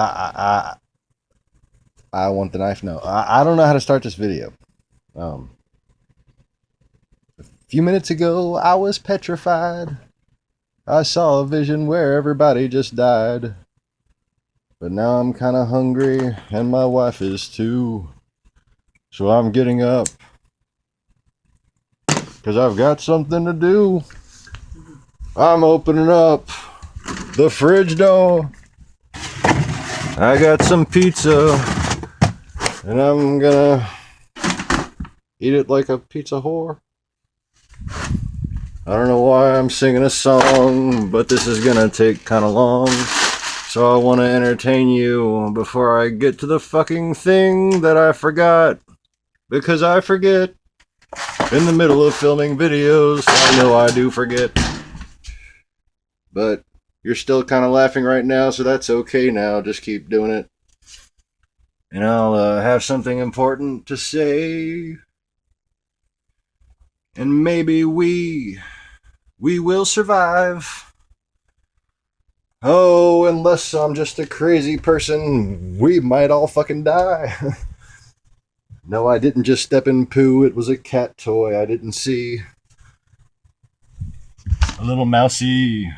I, I want the knife. No, I don't know how to start this video. A few minutes ago, I was petrified. I saw a vision where everybody just died. But now I'm kind of hungry, and my wife is too. So I'm getting up, because I've got something to do. I'm opening up the fridge door. I got some pizza, and I'm gonna eat it like a pizza whore. I don't know why I'm singing a song, but this is gonna take kind of long. So I want to entertain you before I get to the fucking thing that I forgot. Because I forget in the middle of filming videos. I know I do forget. But you're still kind of laughing right now, so that's okay now. Just keep doing it. And I'll have something important to say. And maybe we will survive. Oh, unless I'm just a crazy person, we might all fucking die. No, I didn't just step in poo. It was a cat toy I didn't see. A little mousy.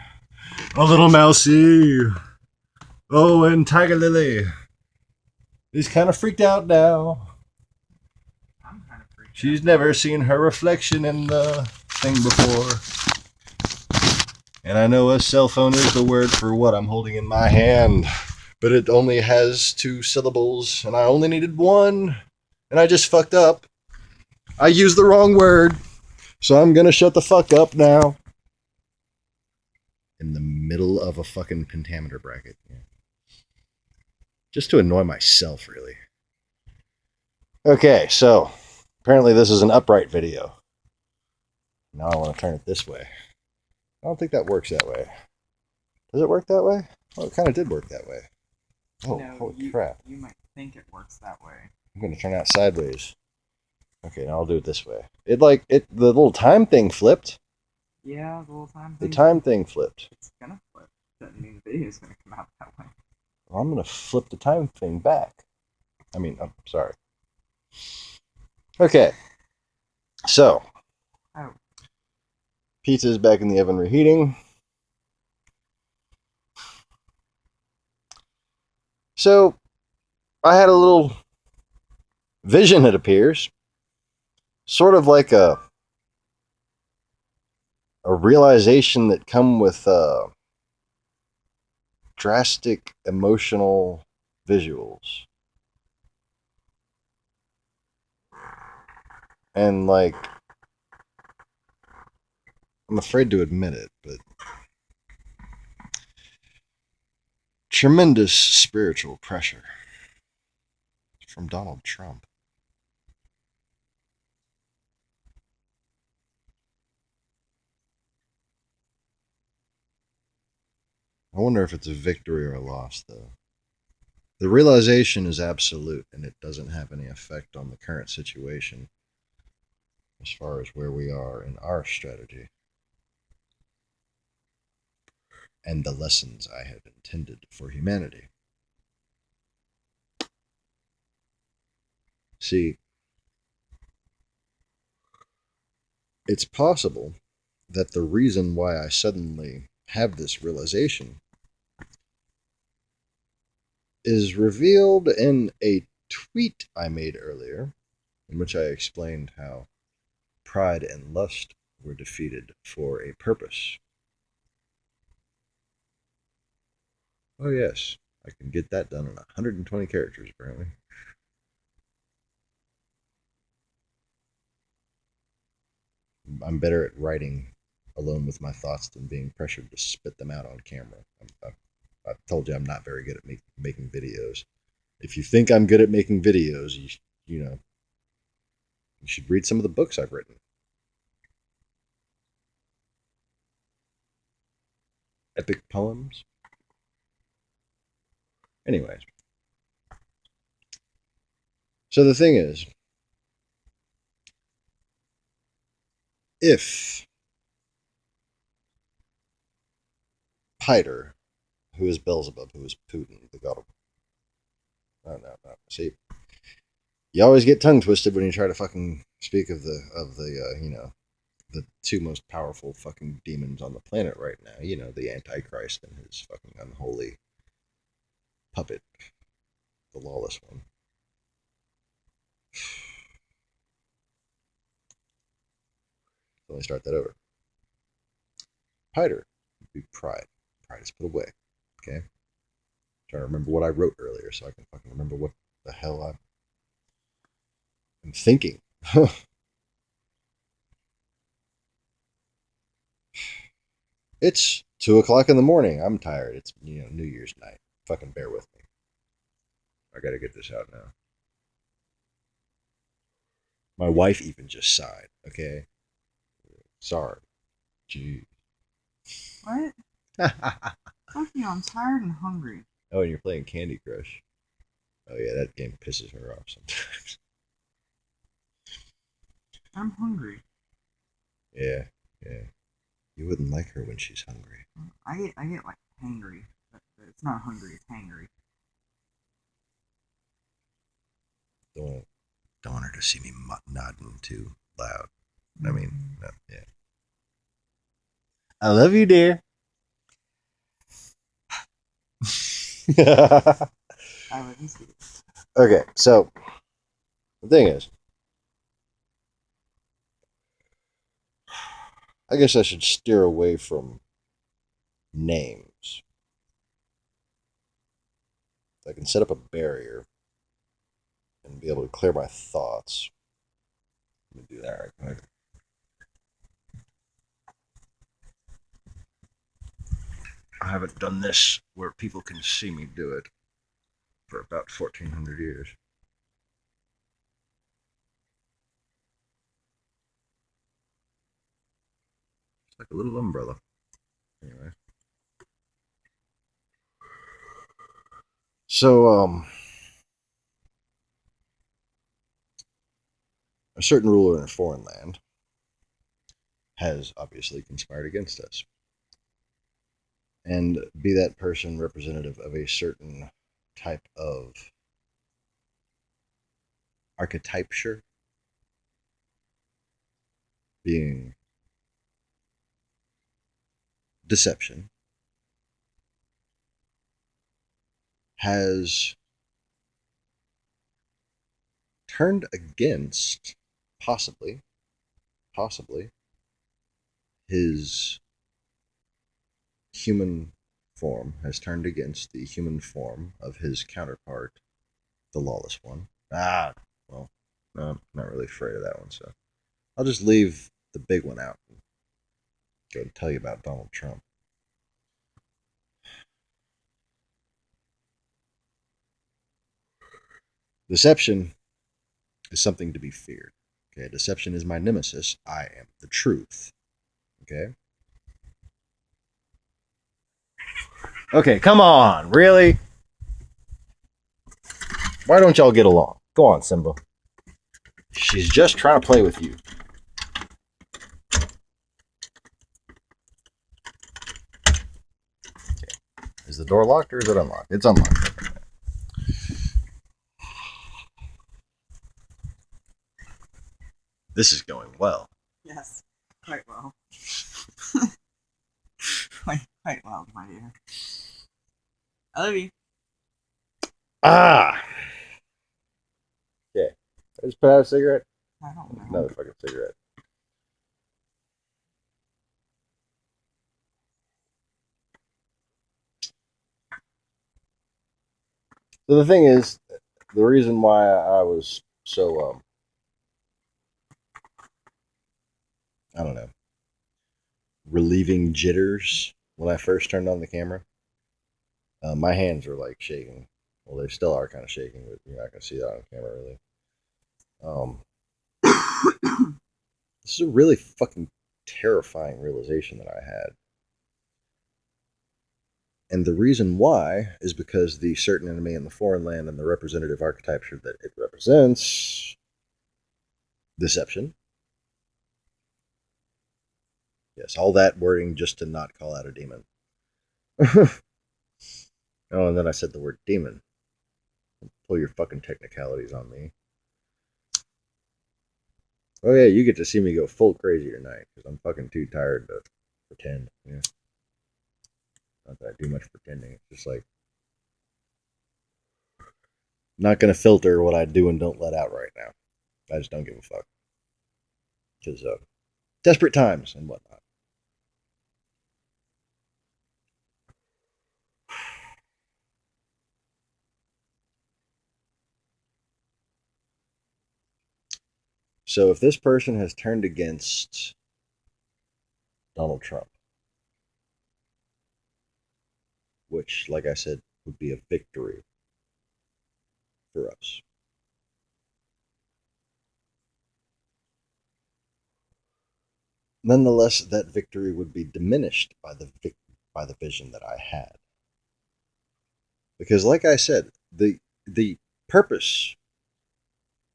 A little mousy. Oh, and Tiger Lily. He's kind of freaked out now. I'm kind of freaked She's out. never seen her reflection in the thing before. And I know a cell phone is the word for what I'm holding in my hand. But it only has 2 syllables, and I only needed 1. And I just fucked up. I used the wrong word. So I'm gonna shut the fuck up now. In the middle of a fucking pentameter bracket. Yeah. Just to annoy myself, really. Okay, so apparently this is an upright video. Now I want to turn it this way. I don't think that works that way. Does it work that way? Well, it kind of did work that way. Oh, No, holy crap. You might think it works that way. I'm going to turn out sideways. Okay, now I'll do it this way. The little time thing flipped. Yeah, the little time The thing. time thing flipped. It's gonna flip. Doesn't mean the video's gonna come out that way. Well, I'm going to flip the time thing back. I'm sorry. Okay. So. Oh. Pizza's back in the oven reheating. So, I had a little vision, it appears. Sort of like a realization that come with drastic emotional visuals. And like, I'm afraid to admit it, but tremendous spiritual pressure from Donald Trump. I wonder if it's a victory or a loss, though. The realization is absolute, and it doesn't have any effect on the current situation as far as where we are in our strategy and the lessons I have intended for humanity. See, it's possible that the reason why I suddenly have this realization is revealed in a tweet I made earlier, in which I explained how pride and lust were defeated for a purpose. Oh, yes, I can get that done in 120 characters, apparently. I'm better at writing alone with my thoughts than being pressured to spit them out on camera. I've told you I'm not very good at making videos. If you think I'm good at making videos, you should read some of the books I've written. Epic poems. Anyways. So the thing is, if Piter, who is Beelzebub, who is Putin, the god of no. See, you always get tongue twisted when you try to fucking speak of the the two most powerful fucking demons on the planet right now. You know, the Antichrist and his fucking unholy puppet, the lawless one. Let me start that over. Piter would be pride. Pride is put away. Okay? I'm trying to remember what I wrote earlier so I can fucking remember what the hell I'm thinking. It's 2 o'clock in the morning. I'm tired. It's New Year's night. Fucking bear with me. I gotta get this out now. My wife even just sighed. Okay? Sorry. Jeez. What? Fuck you, I'm tired and hungry. Oh, and you're playing Candy Crush. Oh yeah, that game pisses me off sometimes. I'm hungry. Yeah. You wouldn't like her when she's hungry. I get like hangry. It's not hungry, it's hangry. Don't want her to see me nodding too loud. I mean, no, yeah. I love you, dear. I love you too. Okay, so the thing is, I guess I should steer away from names. I can set up a barrier and be able to clear my thoughts. Let me do that right quick. I haven't done this where people can see me do it for about 1400 years. It's like a little umbrella. Anyway. So, a certain ruler in a foreign land has obviously conspired against us. And be that person representative of a certain type of archetypture, being deception, has turned against, possibly, his human form, has turned against the human form of his counterpart, the lawless one. Well, no, I'm not really afraid of that one, so I'll just leave the big one out and go and tell you about Donald Trump. Deception is something to be feared. Okay, deception is my nemesis. I am the truth. Okay? Okay, come on, really? Why don't y'all get along? Go on, Simba. She's just trying to play with you. Okay. Is the door locked or is it unlocked? It's unlocked. This is going well. Yes, quite well. quite well, my dear. I love you. Ah! Okay. I just put out a cigarette. I don't know. Another fucking cigarette. So the thing is, the reason why I was so I don't know, relieving jitters when I first turned on the camera. My hands were like shaking. Well, they still are kind of shaking, but you're not gonna see that on camera really. This is a really fucking terrifying realization that I had. And the reason why is because the certain enemy in the foreign land and the representative archetypture that it represents, deception. Yes, all that wording just to not call out a demon. Oh, and then I said the word demon. pull your fucking technicalities on me. Oh yeah, you get to see me go full crazy tonight because I'm fucking too tired to pretend. Yeah. Not that I do much pretending. It's just like not gonna filter what I do and don't let out right now. I just don't give a fuck because desperate times and whatnot. So if this person has turned against Donald Trump, which, like I said, would be a victory for us. Nonetheless, that victory would be diminished by the vision that I had. Because, like I said, the purpose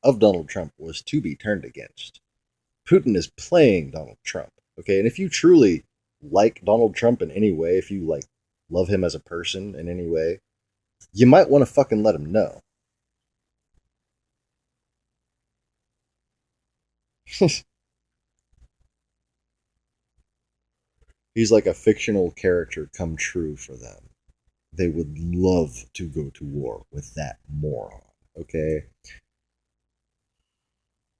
of Donald Trump was to be turned against. Putin is playing Donald Trump. Okay, and if you truly like Donald Trump in any way, if you like love him as a person in any way, you might want to fucking let him know. He's like a fictional character come true for them. They would love to go to war with that moron. Okay?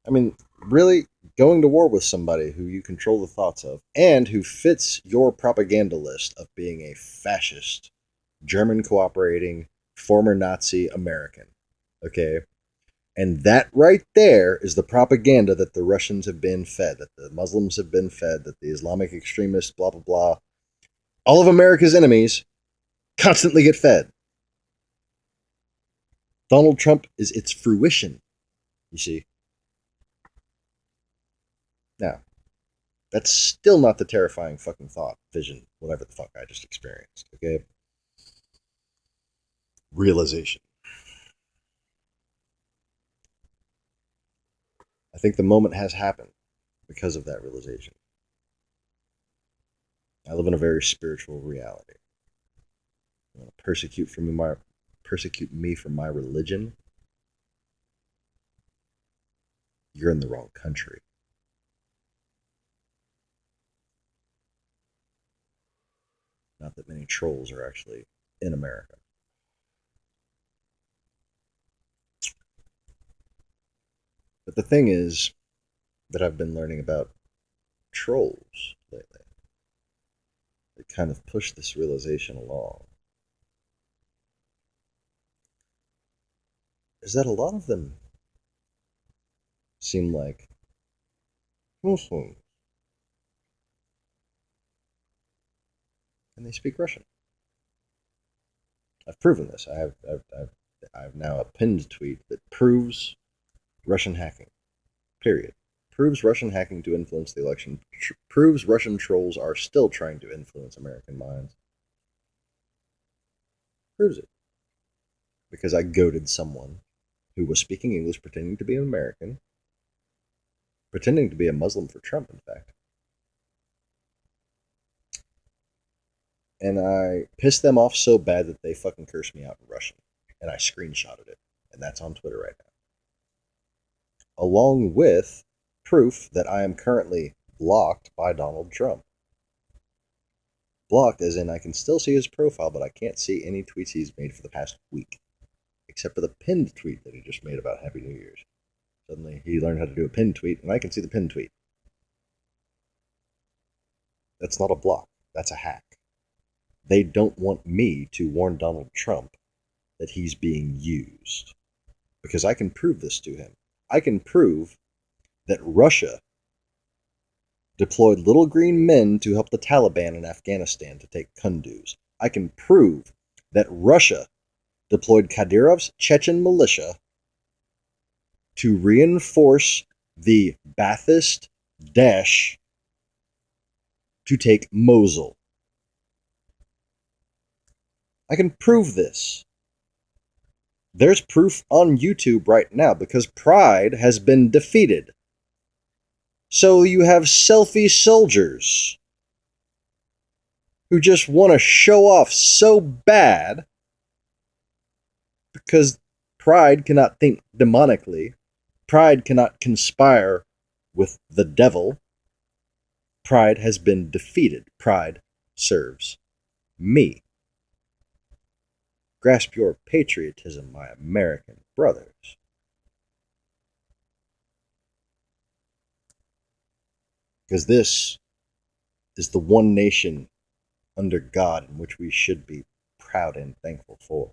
I mean, really, going to war with somebody who you control the thoughts of and who fits your propaganda list of being a fascist, German cooperating, former Nazi American. Okay? And that right there is the propaganda that the Russians have been fed, that the Muslims have been fed, that the Islamic extremists, blah, blah, blah. All of America's enemies constantly get fed. Donald Trump is its fruition, you see. Now, that's still not the terrifying fucking thought, vision, whatever the fuck I just experienced, okay? Realization. I think the moment has happened because of that realization. I live in a very spiritual reality. You want to persecute me for my religion? You're in the wrong country. Not that many trolls are actually in America. But the thing is that I've been learning about trolls lately. They kind of push this realization along. Is that a lot of them seem like Muslims. And they speak Russian. I've proven this. I've now a pinned tweet that proves Russian hacking. Period. Proves Russian hacking to influence the election. Proves Russian trolls are still trying to influence American minds. Proves it. Because I goaded someone who was speaking English, pretending to be an American, pretending to be a Muslim for Trump, in fact. And I pissed them off so bad that they fucking cursed me out in Russian. And I screenshotted it. And that's on Twitter right now. Along with proof that I am currently blocked by Donald Trump. Blocked as in I can still see his profile, but I can't see any tweets he's made for the past week. Except for the pinned tweet that he just made about Happy New Year's. Suddenly he learned how to do a pinned tweet, and I can see the pinned tweet. That's not a block. That's a hack. They don't want me to warn Donald Trump that he's being used. Because I can prove this to him. I can prove that Russia deployed little green men to help the Taliban in Afghanistan to take Kunduz. I can prove that Russia deployed Kadyrov's Chechen militia to reinforce the Ba'athist Daesh to take Mosul. I can prove this. There's proof on YouTube right now because Pride has been defeated. So you have selfie soldiers who just want to show off so bad because Pride cannot think demonically. Pride cannot conspire with the devil. Pride has been defeated. Pride serves me. Grasp your patriotism, my American brothers. Because this is the one nation under God in which we should be proud and thankful for.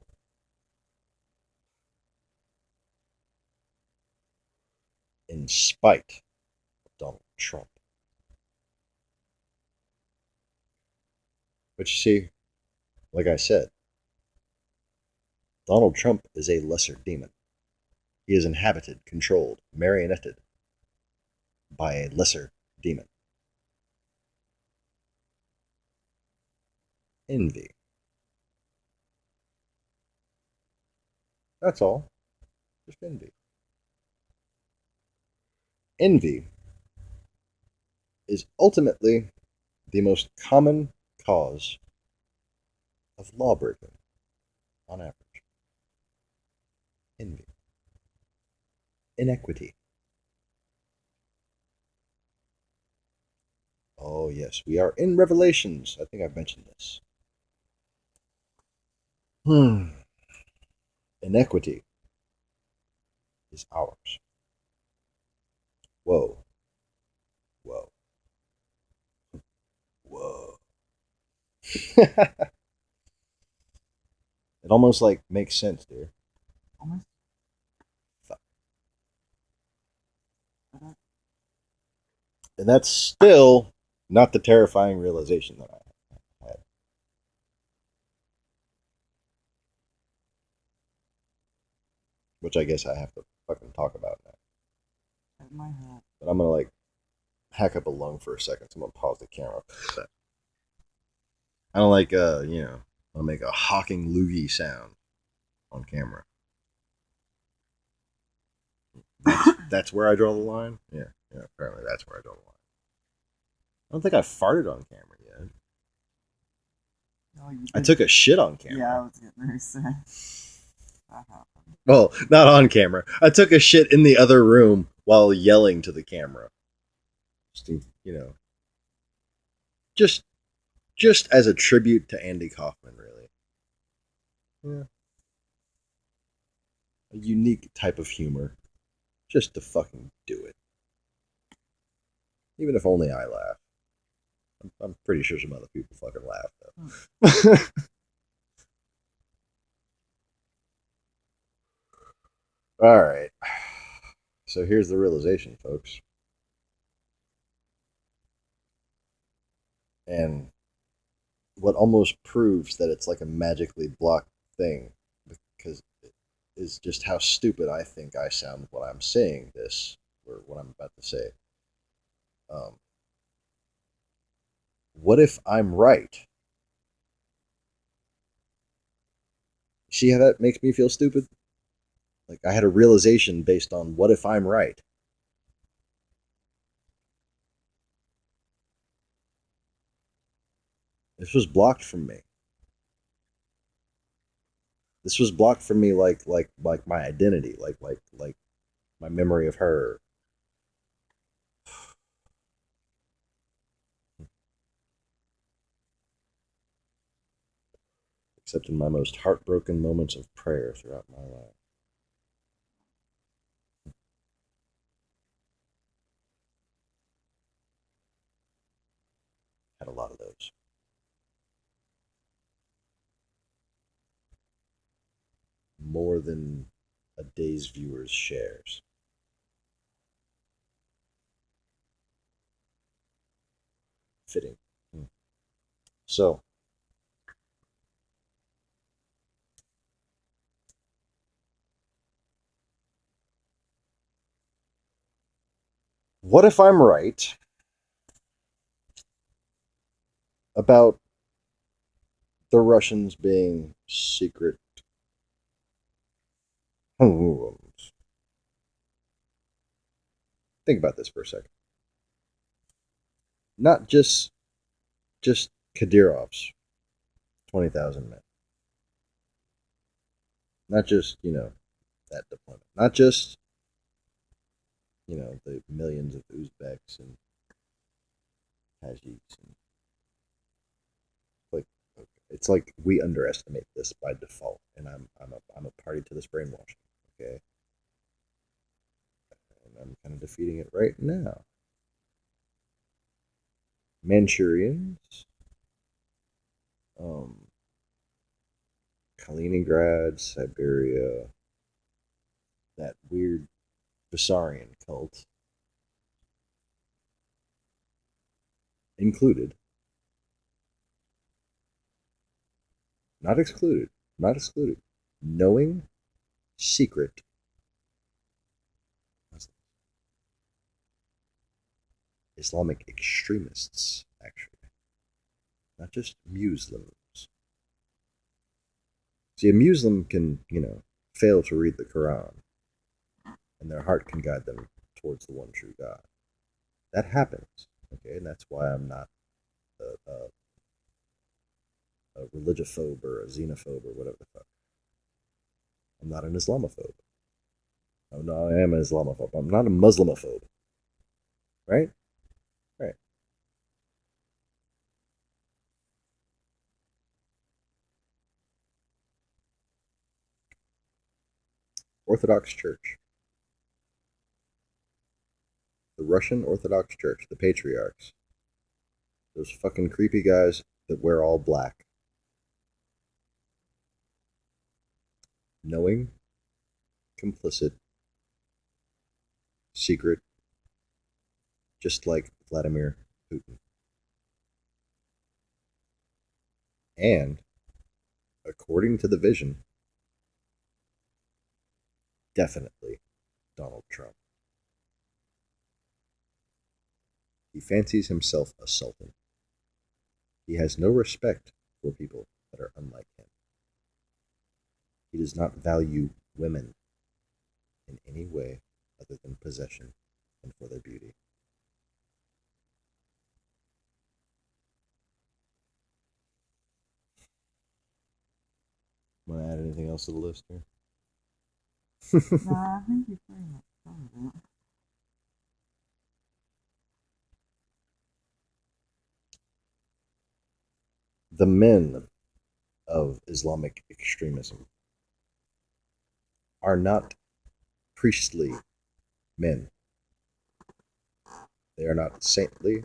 In spite of Donald Trump. But you see, like I said, Donald Trump is a lesser demon. He is inhabited, controlled, marionetted by a lesser demon. Envy. That's all. Just envy. Envy is ultimately the most common cause of lawbreaking on average. Envy. Inequity. Oh, yes, we are in Revelations. I think I've mentioned this. Inequity is ours. Whoa. Whoa. Whoa. It almost like makes sense, dude. Almost. Fuck. And that's still not the terrifying realization that I had. Which I guess I have to fucking talk about now. At my hat. But I'm gonna like hack up a lung for a second, so I'm gonna pause the camera. I don't like I'll make a hawking loogie sound on camera. That's where I draw the line? Yeah, apparently that's where I draw the line. I don't think I farted on camera yet. No, you I took a shit on camera. Yeah, I was getting ready to say. That happened. Well, not on camera. I took a shit in the other room while yelling to the camera. Just to, just as a tribute to Andy Kaufman, really. Yeah. A unique type of humor. Just to fucking do it. Even if only I laugh. I'm pretty sure some other people fucking laugh, though. Alright. So here's the realization, folks. And what almost proves that it's like a magically blocked thing, because it is just how stupid I think I sound when I'm saying this, or what I'm about to say. What if I'm right? See how that makes me feel stupid? Like I had a realization based on what if I'm right? This was blocked from me. This was blocked from me like my identity, like my memory of her. Except in my most heartbroken moments of prayer throughout my life. Had a lot of those. More than a day's viewers shares. Fitting. So, what if I'm right about the Russians being secret homes? Think about this for a second. Not just Kadyrov's 20,000 men. Not just, that deployment. Not just, the millions of Uzbeks and Tajiks. And like, it's like we underestimate this by default, and I'm a party to this brainwashing. Okay, and I'm kind of defeating it right now. Manchurians, Kaliningrad, Siberia, that weird Bessarian cult included. Not excluded. Not excluded. Knowing secret Islamic extremists, actually. Not just Muslims. See, a Muslim can, fail to read the Quran, and their heart can guide them towards the one true God. That happens, okay? And that's why I'm not a religiphobe or a xenophobe or whatever the fuck. I'm not an Islamophobe. Oh, no, I am an Islamophobe. I'm not a Muslimophobe. Right? Right. Orthodox Church. The Russian Orthodox Church, the patriarchs. Those fucking creepy guys that wear all black. Knowing, complicit, secret, just like Vladimir Putin. And, according to the vision, definitely Donald Trump. He fancies himself a sultan. He has no respect for people that are unlike him. He does not value women in any way other than possession and for their beauty. Want to add anything else to the list here? No, I think you pretty much covered it. The men of Islamic extremism are not priestly men. They are not saintly.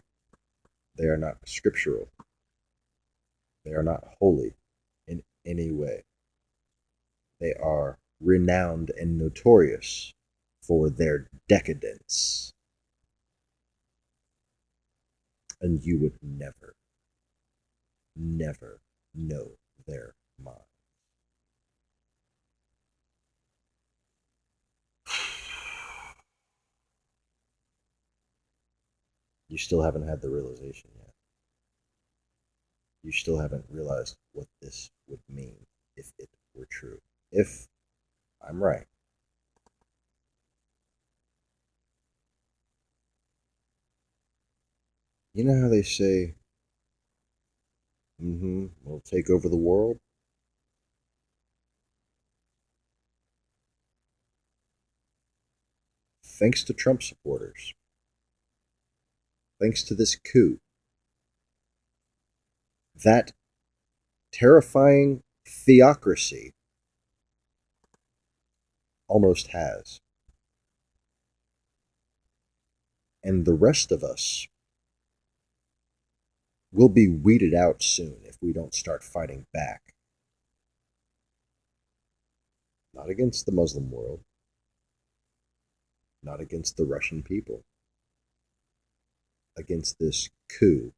They are not scriptural. They are not holy in any way. They are renowned and notorious for their decadence. And you would never, never know their mind. You still haven't had the realization yet. You still haven't realized what this would mean if it were true. If I'm right. You know how they say, we'll take over the world? Thanks to Trump supporters. Thanks to this coup. That terrifying theocracy almost has. And the rest of us will be weeded out soon if we don't start fighting back. Not against the Muslim world, not against the Russian people, against this coup,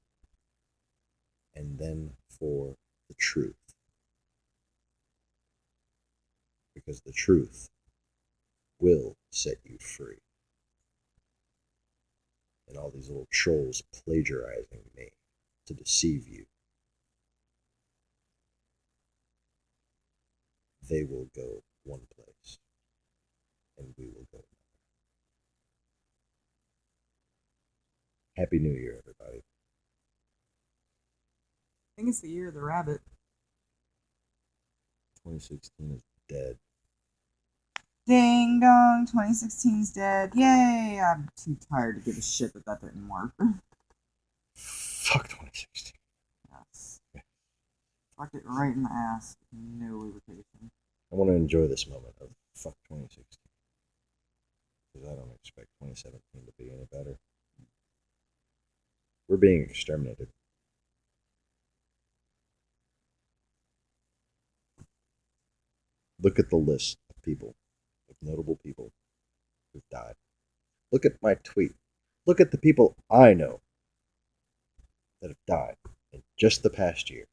and then for the truth. Because the truth will set you free. And all these little trolls plagiarizing me to deceive you, they will go one place, and we will go another. Happy New Year, everybody. I think it's the year of the rabbit. 2016 is dead. Ding dong, 2016's dead. Yay! I'm too tired to give a shit that didn't work. Fuck 2016. Yes. Fucked it right in the ass. No lubrication. I want to enjoy this moment of fuck 2016. Because I don't expect 2017 to be any better. We're being exterminated. Look at the list of people, of notable people who've died. Look at my tweet. Look at the people I know that have died in just the past year.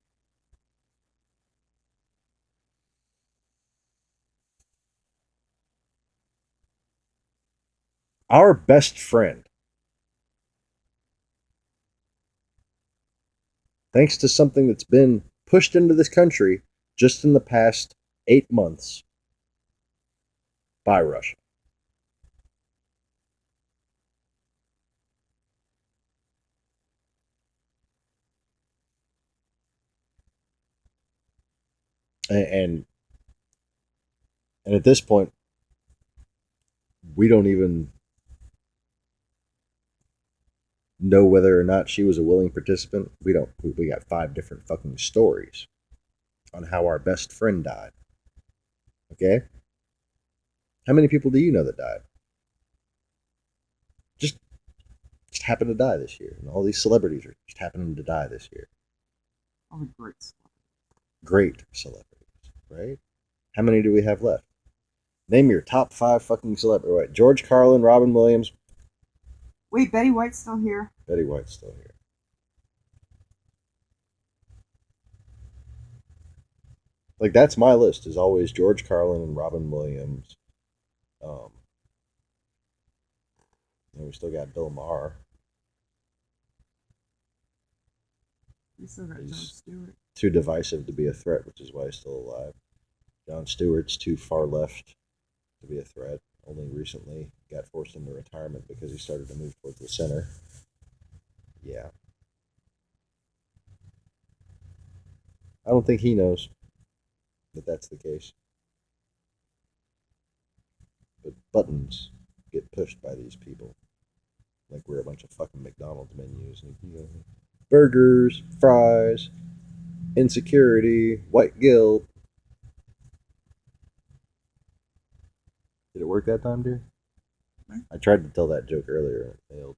Our best friend, thanks to something that's been pushed into this country just in the past 8 months by Russia. And at this point, we don't even know whether or not she was a willing participant. We don't. We got 5 different fucking stories on how our best friend died. Okay? How many people do you know that died? Just happened to die this year. And all these celebrities are just happening to die this year. All the great stuff. Great celebrities, right? How many do we have left? Name your top 5 fucking celebrities. Right. George Carlin, Robin Williams. Wait, Betty White's still here? Betty White's still here. Like, that's my list, is always George Carlin and Robin Williams. And we still got Bill Maher. We still got Jon Stewart. Too divisive to be a threat, which is why he's still alive. Jon Stewart's too far left to be a threat. Only recently got forced into retirement because he started to move towards the center. Yeah. I don't think he knows that that's the case. But buttons get pushed by these people. Like we're a bunch of fucking McDonald's menus. Burgers, fries, insecurity, white guilt. Did it work that time, dear? I tried to tell that joke earlier and it failed.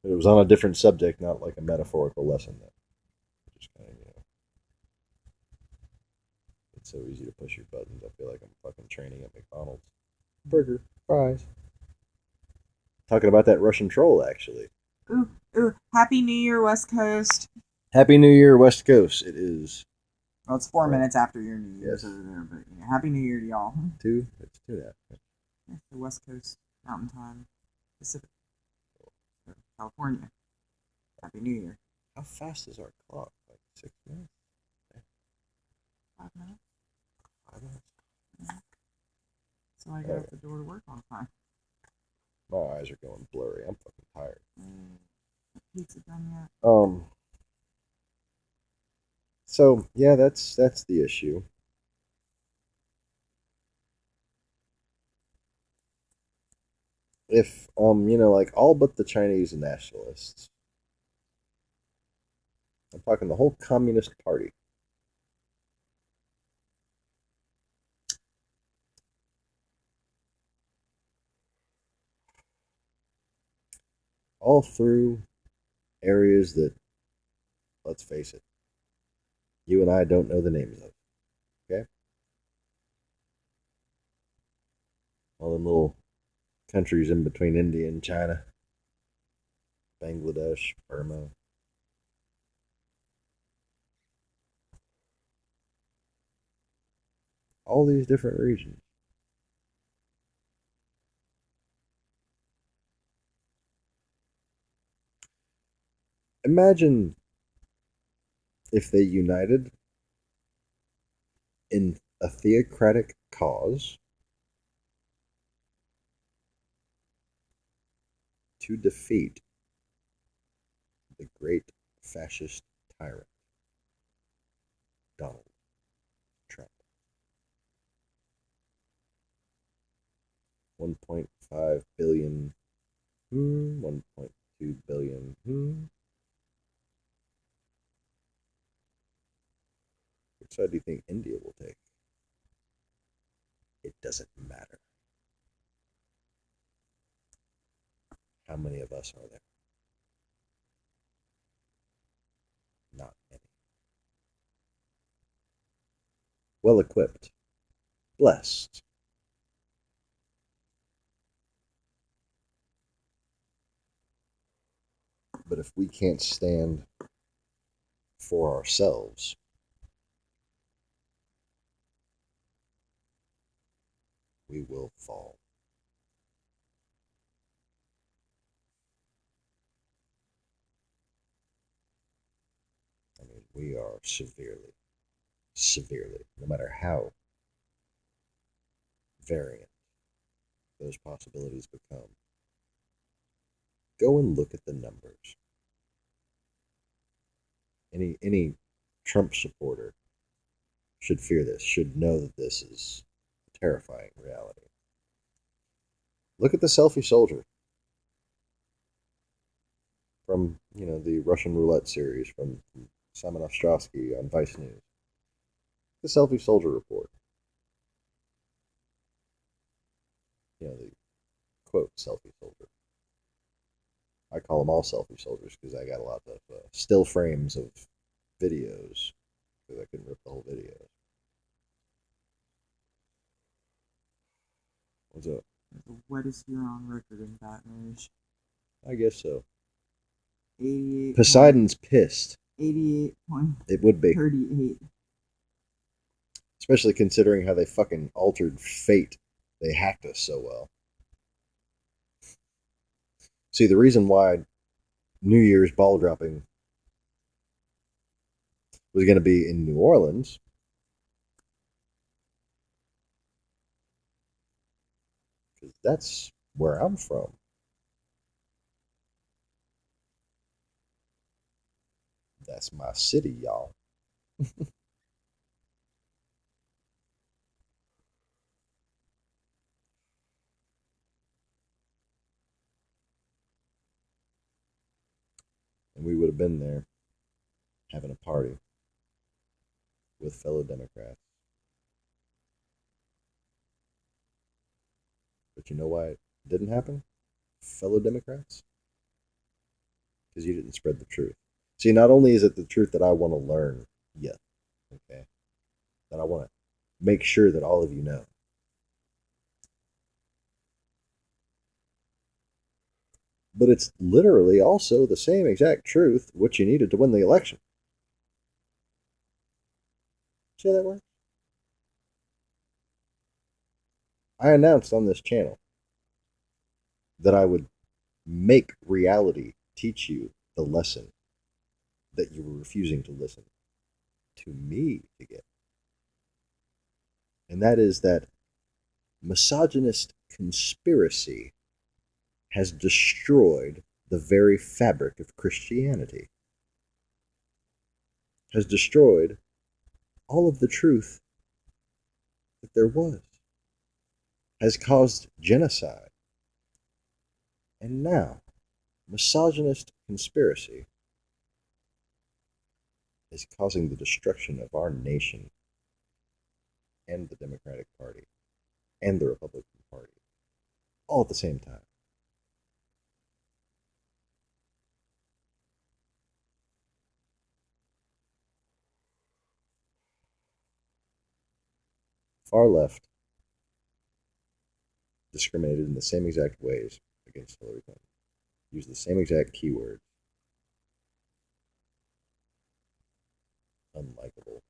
But it was on a different subject, not like a metaphorical lesson. That just kind of, it's so easy to push your buttons. I feel like I'm fucking training at McDonald's. Burger, fries. Talking about that Russian troll, actually. Ooh, Happy New Year, West Coast. Happy New Year, West Coast. It is. Well, it's 4 minutes after your New Year's Yes. over there, but yeah, Happy New Year to y'all. 2? It's 2 now. Yeah, the West Coast, Mountain Time, Pacific, California. Happy New Year. How fast is our clock? Like 6 minutes? 5 minutes. 5 minutes? Yeah. So I get out the door to work on time. My eyes are going blurry. I'm fucking tired. Pizza done yet? So yeah, that's the issue. If like all but the Chinese nationalists, I'm talking the whole Communist Party, all through areas that, let's face it, you and I don't know the names of. Okay? All the little countries in between India and China, Bangladesh, Burma. All these different regions. Imagine if they united in a theocratic cause to defeat the great fascist tyrant, Donald Trump. 1.5 billion. 1.2 billion. Which side do you think India will take? It doesn't matter. How many of us are there? Not many. Well equipped. Blessed. But if we can't stand for ourselves, we will fall. I mean, we are severely, no matter how variant those possibilities become. Go and look at the numbers. Any Trump supporter should fear this, should know that this is a terrifying reality. Look at the selfie soldier from, the Russian roulette series from Simon Ostrowski on Vice News. The selfie soldier report. The quote selfie soldier. I call them all selfie soldiers because I got a lot of still frames of videos because I couldn't rip the whole video. What's up? The wettest year on record in Baton Rouge. I guess so. 88. Poseidon's pissed. 88.38. It would be. Especially considering how they fucking altered fate. They hacked us so well. See, the reason why New Year's ball dropping was going to be in New Orleans because that's where I'm from. That's my city, y'all. And we would have been there having a party with fellow Democrats. But you know why it didn't happen, fellow Democrats? Because you didn't spread the truth. See, not only is it the truth that I want to learn yet, okay, that I want to make sure that all of you know, but it's literally also the same exact truth which you needed to win the election. See how that works? I announced on this channel that I would make reality teach you the lesson that you were refusing to listen to me to get. And that is that misogynist conspiracy has destroyed the very fabric of Christianity, has destroyed all of the truth that there was, has caused genocide. And now, misogynist conspiracy is causing the destruction of our nation and the Democratic Party and the Republican Party all at the same time. Far left discriminated in the same exact ways against Hillary Clinton, used the same exact keywords. Unlikable,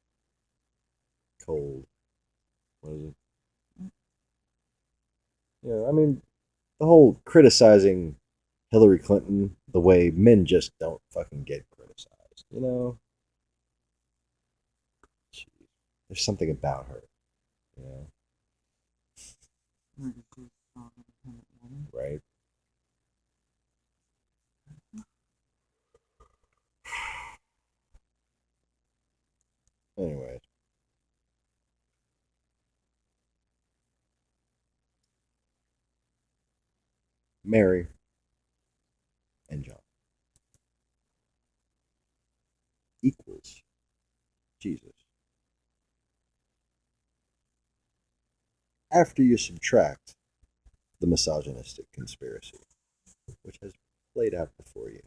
cold, what is it? I mean, the whole criticizing Hillary Clinton the way men just don't fucking get criticized, Jeez. There's something about her, right? Anyways. Mary, and John equals Jesus. After you subtract the misogynistic conspiracy, which has played out before you,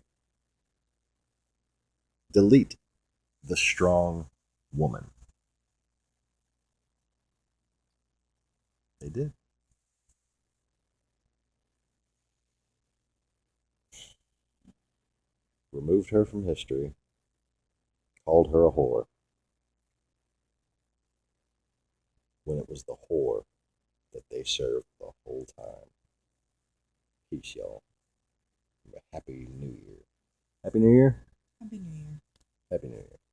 delete the strong woman. They did. Removed her from history, called her a whore, when it was the whore that they served the whole time. Peace, y'all. Happy New Year. Happy New Year? Happy New Year. Happy New Year.